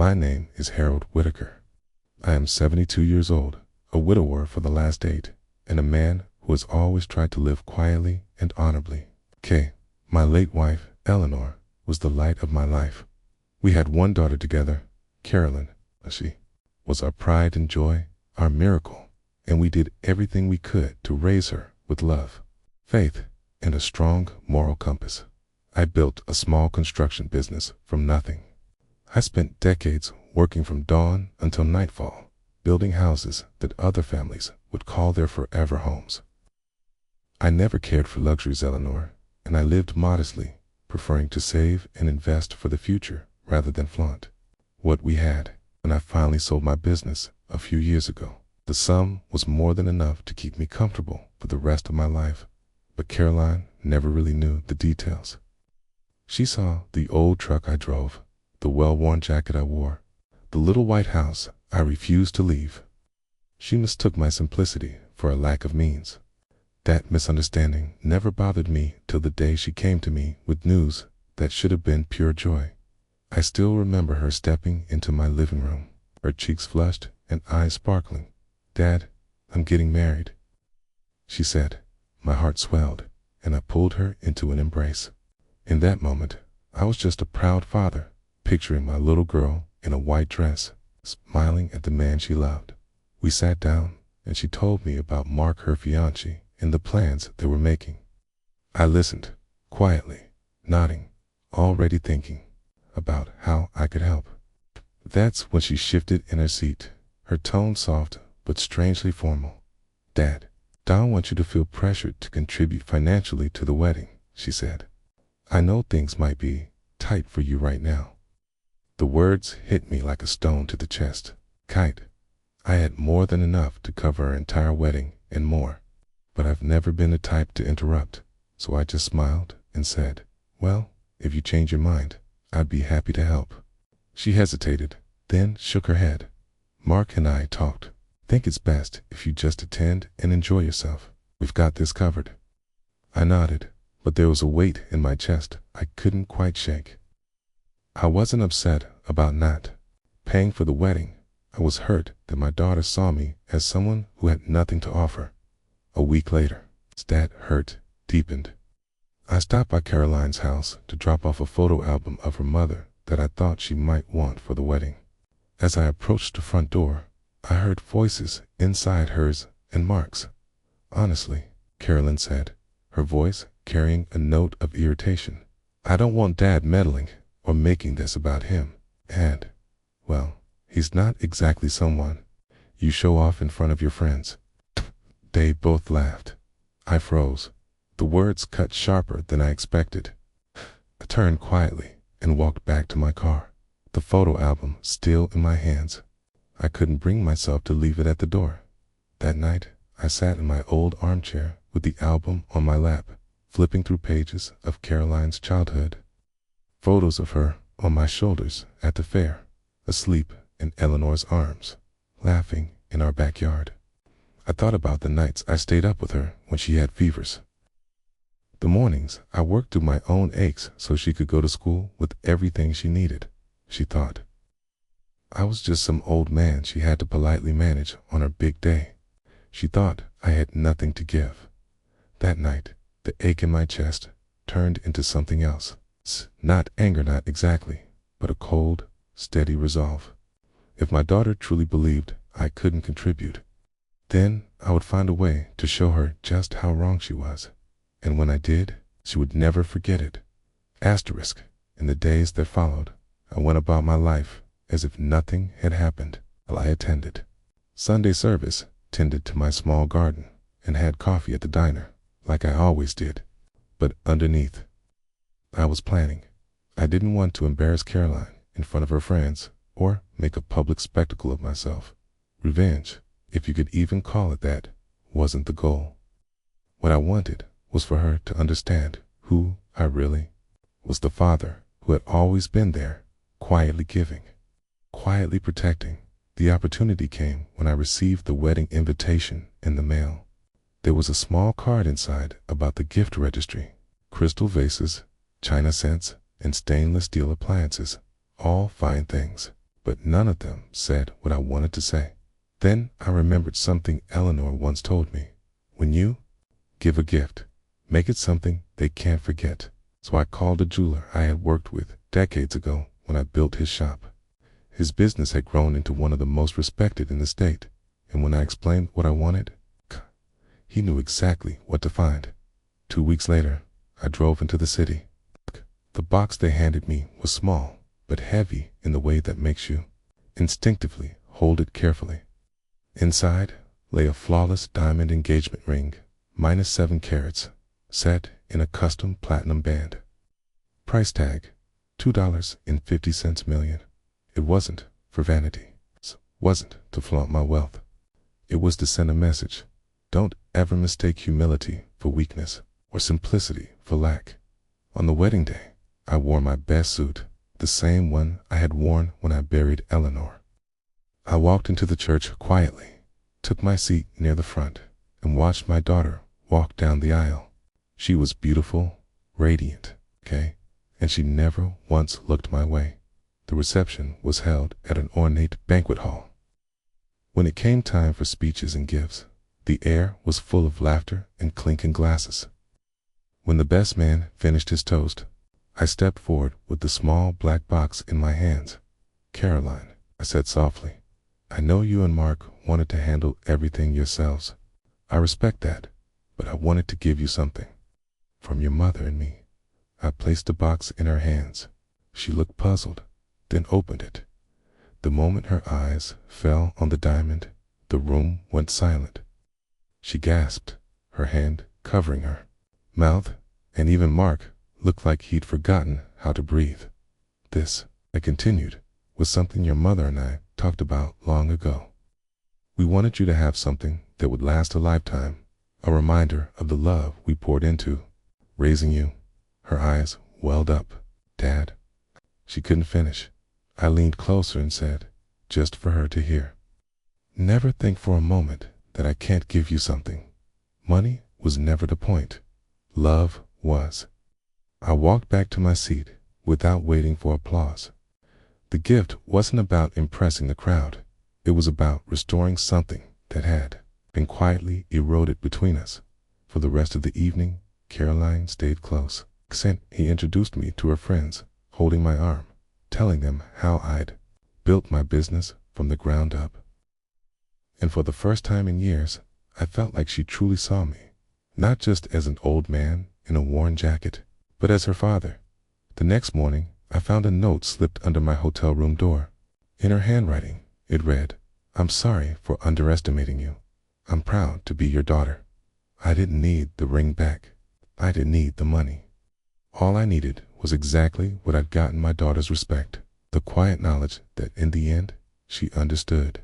My name is Harold Whitaker. I am 72 years old, a widower for the last 8, and a man who has always tried to live quietly and honorably. My late wife, Eleanor, was the light of my life. We had one daughter together, Carolyn. She was our pride and joy, our miracle, and we did everything we could to raise her with love, faith, and a strong moral compass. I built a small construction business from nothing. I spent decades working from dawn until nightfall, building houses that other families would call their forever homes. I never cared for luxuries, Eleanor, and I lived modestly, preferring to save and invest for the future rather than flaunt what we had. When I finally sold my business a few years ago, the sum was more than enough to keep me comfortable for the rest of my life, but Caroline never really knew the details. She saw the old truck I drove, the well-worn jacket I wore, the little white house I refused to leave. She mistook my simplicity for a lack of means. That misunderstanding never bothered me till the day she came to me with news that should have been pure joy. I still remember her stepping into my living room, her cheeks flushed and eyes sparkling. "Dad, I'm getting married," she said. My heart swelled, and I pulled her into an embrace. In that moment, I was just a proud father, picturing my little girl in a white dress, smiling at the man she loved. We sat down, and she told me about Mark, her fiancé, and the plans they were making. I listened, quietly, nodding, already thinking about how I could help. That's when she shifted in her seat, her tone soft but strangely formal. "Dad, don't want you to feel pressured to contribute financially to the wedding," she said. "I know things might be tight for you right now." The words hit me like a stone to the chest. I had more than enough to cover our entire wedding and more, but I've never been the type to interrupt, so I just smiled and said, "Well, if you change your mind, I'd be happy to help." She hesitated, then shook her head. "Mark and I talked. Think it's best if you just attend and enjoy yourself. We've got this covered." I nodded, but there was a weight in my chest I couldn't quite shake. I wasn't upset about not paying for the wedding. I was hurt that my daughter saw me as someone who had nothing to offer. A week later, that hurt deepened. I stopped by Caroline's house to drop off a photo album of her mother that I thought she might want for the wedding. As I approached the front door, I heard voices inside hers and Mark's. "Honestly," Caroline said, her voice carrying a note of irritation, "I don't want Dad meddling or making this about him. And, well, he's not exactly someone you show off in front of your friends." They both laughed. I froze. The words cut sharper than I expected. I turned quietly and walked back to my car, the photo album still in my hands. I couldn't bring myself to leave it at the door. That night, I sat in my old armchair with the album on my lap, flipping through pages of Caroline's childhood. Photos of her on my shoulders at the fair, asleep in Eleanor's arms, laughing in our backyard. I thought about the nights I stayed up with her when she had fevers. The mornings I worked through my own aches so she could go to school with everything she needed, she thought. I was just some old man she had to politely manage on her big day. She thought I had nothing to give. That night, the ache in my chest turned into something else. Not anger, not exactly, but a cold, steady resolve. If my daughter truly believed I couldn't contribute, then I would find a way to show her just how wrong she was. And when I did, she would never forget it. In the days that followed, I went about my life as if nothing had happened while I attended Sunday service, tended to my small garden, and had coffee at the diner, like I always did. But underneath, I was planning. I didn't want to embarrass Caroline in front of her friends or make a public spectacle of myself. Revenge, if you could even call it that, wasn't the goal. What I wanted was for her to understand who I really was, the father who had always been there, quietly giving, quietly protecting. The opportunity came when I received the wedding invitation in the mail. There was a small card inside about the gift registry, crystal vases, china scents, and stainless steel appliances, all fine things. but none of them said what I wanted to say. Then I remembered something Eleanor once told me. When you give a gift, make it something they can't forget. So I called a jeweler I had worked with decades ago when I built his shop. His business had grown into one of the most respected in the state, and when I explained what I wanted, he knew exactly what to find. 2 weeks later, I drove into the city. The box they handed me was small, but heavy in the way that makes you instinctively hold it carefully. Inside lay a flawless diamond engagement ring, minus 7 carats, set in a custom platinum band. Price tag, $2.50 million. It wasn't for vanity. It wasn't to flaunt my wealth. It was to send a message. Don't ever mistake humility for weakness or simplicity for lack. On the wedding day, I wore my best suit, the same one I had worn when I buried Eleanor. I walked into the church quietly, took my seat near the front, and watched my daughter walk down the aisle. She was beautiful, radiant, and she never once looked my way. The reception was held at an ornate banquet hall. When it came time for speeches and gifts, the air was full of laughter and clinking glasses. When the best man finished his toast, I stepped forward with the small black box in my hands. "Caroline," I said softly, "I know you and Mark wanted to handle everything yourselves. I respect that, but I wanted to give you something. From your mother and me." I placed the box in her hands. She looked puzzled, then opened it. The moment her eyes fell on the diamond, the room went silent. She gasped, her hand covering her mouth, and even Mark looked like he'd forgotten how to breathe. "This," I continued, "was something your mother and I talked about long ago. We wanted you to have something that would last a lifetime, a reminder of the love we poured into raising you." Her eyes welled up. "Dad." She couldn't finish. I leaned closer and said, just for her to hear, "Never think for a moment that I can't give you something. Money was never the point. Love was." I walked back to my seat without waiting for applause. The gift wasn't about impressing the crowd. It was about restoring something that had been quietly eroded between us. For the rest of the evening, Caroline stayed close. He introduced me to her friends, holding my arm, telling them how I'd built my business from the ground up. And for the first time in years, I felt like she truly saw me, not just as an old man in a worn jacket, but as her father. The next morning, I found a note slipped under my hotel room door. In her handwriting, it read, "I'm sorry for underestimating you. I'm proud to be your daughter. I didn't need the ring back. I didn't need the money. All I needed was exactly what I'd gotten my daughter's respect, the quiet knowledge that in the end, she understood."